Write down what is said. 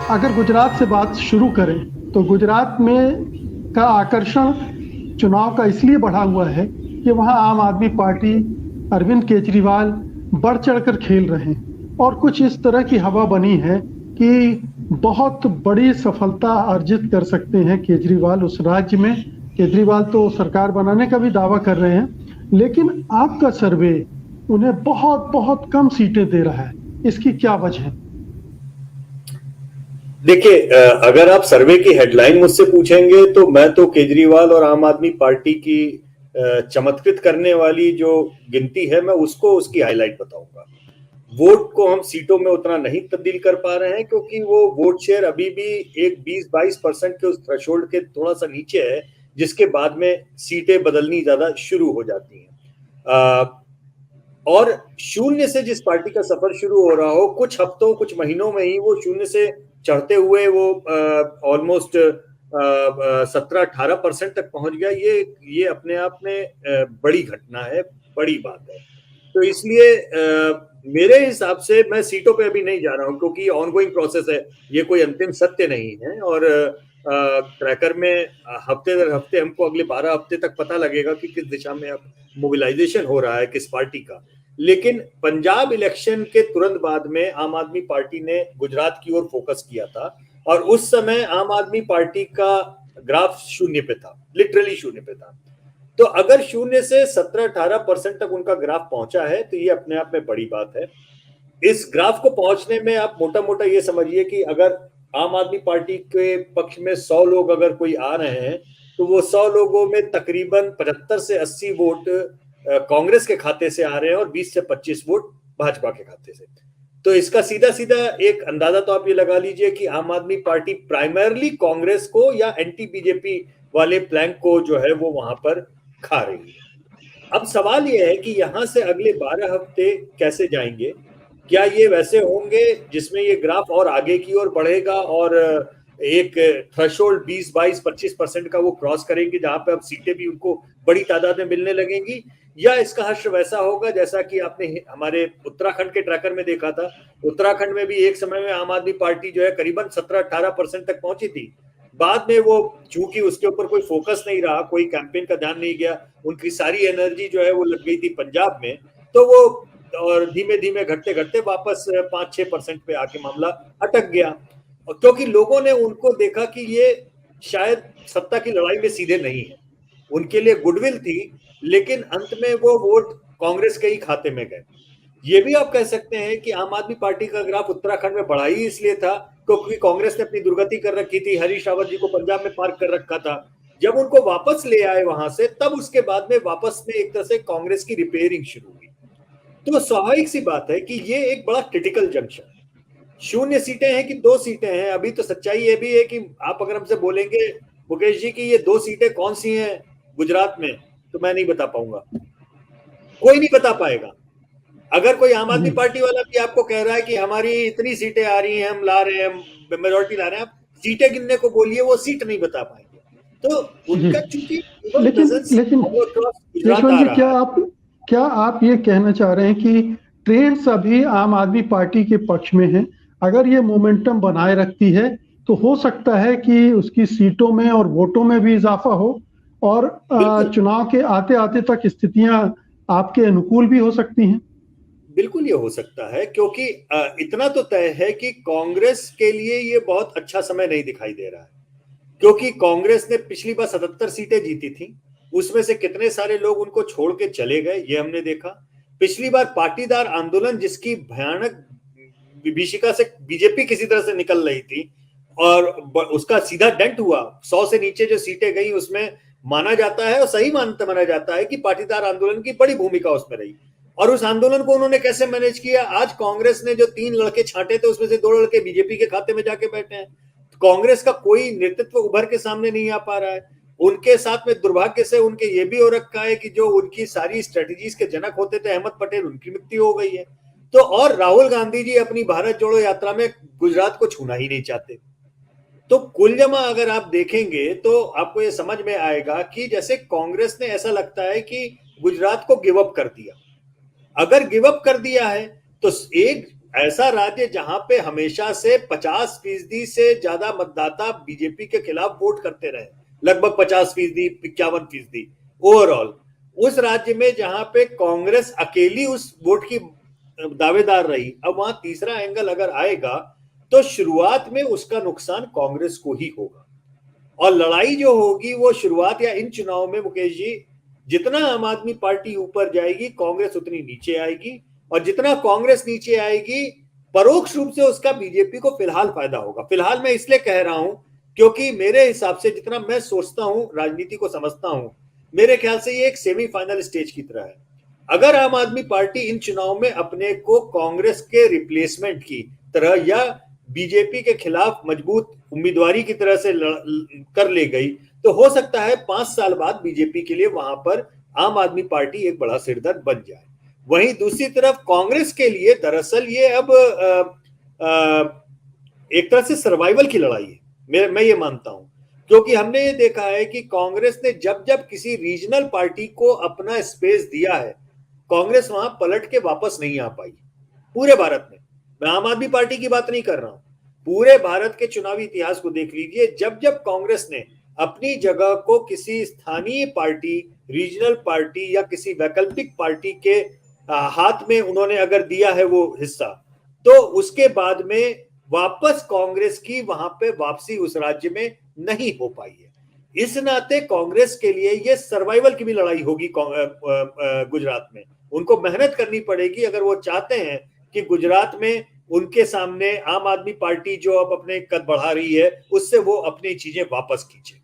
अगर गुजरात से बात शुरू करें तो गुजरात में का आकर्षण चुनाव का इसलिए बढ़ा हुआ है कि वहाँ आम आदमी पार्टी, अरविंद केजरीवाल बढ़ चढ़कर खेल रहे हैं और कुछ इस तरह की हवा बनी है कि बहुत बड़ी सफलता अर्जित कर सकते हैं केजरीवाल उस राज्य में। केजरीवाल तो सरकार बनाने का भी दावा कर रहे हैं, लेकिन आपका सर्वे उन्हें बहुत बहुत कम सीटें दे रहा है। इसकी क्या वजह है? देखिए, अगर आप सर्वे की हेडलाइन मुझसे पूछेंगे तो मैं तो केजरीवाल और आम आदमी पार्टी की चमत्कृत करने वाली जो गिनती है मैं उसको उसकी हाईलाइट बताऊंगा। वोट को हम सीटों में उतना नहीं तब्दील कर पा रहे हैं क्योंकि वो वोट शेयर अभी भी एक 20-22% के उस थ्रेशोल्ड के थोड़ा सा नीचे है, जिसके बाद में सीटें बदलनी ज्यादा शुरू हो जाती हैं। और शून्य से जिस पार्टी का सफर शुरू हो रहा हो, कुछ हफ्तों कुछ महीनों में ही वो शून्य से चढ़ते हुए वो ऑलमोस्ट 17-18% तक पहुंच गया। ये अपने आप में बड़ी घटना है, बड़ी बात है। तो इसलिए मेरे हिसाब से मैं सीटों पे अभी नहीं जा रहा हूं क्योंकि ऑनगोइंग प्रोसेस है, ये कोई अंतिम सत्य नहीं है। और ट्रैकर में हफ्ते दर हफ्ते हमको अगले 12 हफ्ते तक पता लगेगा कि किस दिशा में अब मोबिलाइजेशन हो रहा है किस पार्टी का। लेकिन पंजाब इलेक्शन के तुरंत बाद में आम आदमी पार्टी ने गुजरात की ओर फोकस किया था और उस समय आम आदमी पार्टी का ग्राफ शून्य पे था, लिटरली शून्य पे था। तो अगर शून्य से 17-18% तक उनका ग्राफ पहुंचा है तो ये अपने आप में बड़ी बात है। इस ग्राफ को पहुंचने में आप मोटा मोटा ये समझिए कि अगर आम आदमी पार्टी के पक्ष में 100 लोग अगर कोई आ रहे हैं तो वो 100 लोगों में तकरीबन 75 से 80 वोट कांग्रेस के खाते से आ रहे हैं और 20 से 25 वोट भाजपा के खाते से। तो इसका सीधा सीधा एक अंदाजा तो आप ये लगा लीजिए कि आम आदमी पार्टी प्राइमरली कांग्रेस को या एंटी बीजेपी वाले प्लैंक को जो है वो वहां पर खा रही है। अब सवाल यह है कि यहां से अगले 12 हफ्ते कैसे जाएंगे। क्या ये वैसे होंगे जिसमें ये ग्राफ और आगे की ओर बढ़ेगा और एक थ्रेशोल्ड 20-22-25% का वो क्रॉस करेंगे जहां पे अब सीटें भी उनको बड़ी तादाद में मिलने लगेंगी, या इसका हश्र वैसा होगा जैसा कि आपने हमारे उत्तराखंड के ट्रैकर में देखा था। उत्तराखंड में भी एक समय में आम आदमी पार्टी जो है करीबन 17-18% तक पहुंची थी। बाद में वो चूंकि उसके ऊपर कोई फोकस नहीं रहा, कोई कैंपेन का ध्यान नहीं गया, उनकी सारी एनर्जी जो है वो लग गई थी पंजाब में, तो वो और धीमे धीमे घटते घटते वापस 5-6% पे आके मामला अटक गया। और क्योंकि लोगों ने उनको देखा कि ये शायद सत्ता की लड़ाई में सीधे नहीं है, उनके लिए गुडविल थी, लेकिन अंत में वो वोट कांग्रेस के ही खाते में गए। ये भी आप कह सकते हैं कि आम आदमी पार्टी का ग्राफ उत्तराखंड में बढ़ा ही इसलिए था क्योंकि कांग्रेस ने अपनी दुर्गति कर रखी थी, हरीश रावत जी को पंजाब में पार्क कर रखा था। जब उनको वापस ले आए वहां से, तब उसके बाद में वापस में एक तरह से कांग्रेस की रिपेयरिंग शुरू हुई। तो स्वाभाविक सी बात है कि ये एक बड़ा क्रिटिकल जंक्शन, शून्य सीटें हैं कि 2 सीटें हैं। अभी तो सच्चाई ये भी है कि आप अगर हमसे बोलेंगे मुकेश जी की ये 2 सीटें कौन सी हैं गुजरात में, तो मैं नहीं बता पाऊंगा, कोई नहीं बता पाएगा। अगर कोई आम आदमी पार्टी वाला भी आपको कह रहा है कि हमारी इतनी सीटें आ रही हैं, हम ला रहे हैं, मेजोरिटी ला रहे हैं, आप सीटें गिनने को बोलिए, वो सीट नहीं बता पाएंगे। तो उनका चूंकि लेकिन लेकिन गुजरात यशवंत आ जी, रहा है। क्या आप ये कहना चाह रहे हैं कि ट्रेंड्स अभी आम आदमी पार्टी के पक्ष में है? अगर ये मोमेंटम बनाए रखती है तो हो सकता है कि उसकी सीटों में और वोटों में भी इजाफा हो और बिल्कुल चुनाव के आते आते तक स्थितियां आपके अनुकूल भी हो सकती हैं। बिल्कुल ये हो सकता है क्योंकि इतना तो तय है कि कांग्रेस के लिए ये बहुत अच्छा समय नहीं दिखाई दे रहा है, क्योंकि कांग्रेस ने पिछली बार 77 सीटें जीती थी, उसमें से कितने सारे लोग उनको छोड़ के चले गए ये हमने देखा। पिछली बार पाटीदार आंदोलन जिसकी भयानक विभीषिका से बीजेपी किसी तरह से निकल रही थी और उसका सीधा डेंट हुआ, 100 से नीचे जो सीटें गई उसमें माना जाता है और सही माना जाता है कि पाटीदार आंदोलन की बड़ी भूमिका उसमें रही। और उस आंदोलन को उन्होंने कैसे मैनेज किया, आज कांग्रेस ने जो 3 लड़के छांटे थे उसमें से 2 लड़के बीजेपी के खाते में जाके बैठे हैं। कांग्रेस का कोई नेतृत्व उभर के सामने नहीं आ पा रहा है। उनके साथ में दुर्भाग्य से उनके ये भी हो रखा है कि जो उनकी सारी स्ट्रेटजीज के जनक होते थे अहमद पटेल, उनकी मृत्यु हो गई है। तो और राहुल गांधी जी अपनी भारत जोड़ो यात्रा में गुजरात को छूना ही नहीं चाहते। तो कुल जमा अगर आप देखेंगे तो आपको ये समझ में आएगा कि जैसे कांग्रेस ने ऐसा लगता है कि गुजरात को गिव अप कर दिया। अगर गिव अप कर दिया है तो एक ऐसा राज्य जहां पे हमेशा से 50% से ज्यादा मतदाता बीजेपी के खिलाफ वोट करते रहे, लगभग 50%, 51% ओवरऑल, उस राज्य में जहां पे कांग्रेस अकेली उस वोट की दावेदार रही, अब वहां तीसरा एंगल अगर आएगा तो शुरुआत में उसका नुकसान कांग्रेस को ही होगा। और लड़ाई जो होगी वो शुरुआत या इन चुनाव में, मुकेश जी, जितना आम आदमी पार्टी ऊपर जाएगी कांग्रेस उतनी नीचे आएगी, और जितना कांग्रेस नीचे आएगी परोक्ष रूप से उसका बीजेपी को फिलहाल फायदा होगा। फिलहाल मैं इसलिए कह रहा हूं क्योंकि मेरे हिसाब से, जितना मैं सोचता हूं, राजनीति को समझता हूं, मेरे ख्याल से ये एक सेमीफाइनल स्टेज की तरह है। अगर आम आदमी पार्टी इन चुनाव में अपने को कांग्रेस के रिप्लेसमेंट की तरह या बीजेपी के खिलाफ मजबूत उम्मीदवारी की तरह से कर ले गई, तो हो सकता है 5 साल बाद बीजेपी के लिए वहां पर आम आदमी पार्टी एक बड़ा सिरदर्द बन जाए। वहीं दूसरी तरफ कांग्रेस के लिए दरअसल ये अब एक तरह से सर्वाइवल की लड़ाई है, मैं ये मानता हूं, क्योंकि हमने ये देखा है कि कांग्रेस ने जब जब किसी रीजनल पार्टी को अपना स्पेस दिया है, कांग्रेस वहां पलट के वापस नहीं आ पाई पूरे भारत में। मैं आम आदमी पार्टी की बात नहीं कर रहा हूं, पूरे भारत के चुनावी इतिहास को देख लीजिए, जब जब कांग्रेस ने अपनी जगह को किसी स्थानीय पार्टी, रीजनल पार्टी या किसी वैकल्पिक पार्टी के हाथ में उन्होंने अगर दिया है वो हिस्सा, तो उसके बाद में वापस कांग्रेस की वहां पे वापसी उस राज्य में नहीं हो पाई है। इस नाते कांग्रेस के लिए ये सर्वाइवल की भी लड़ाई होगी गुजरात में। उनको मेहनत करनी पड़ेगी अगर वो चाहते हैं कि गुजरात में उनके सामने आम आदमी पार्टी जो अब अपने कद बढ़ा रही है उससे वो अपनी चीजें वापस खींचे।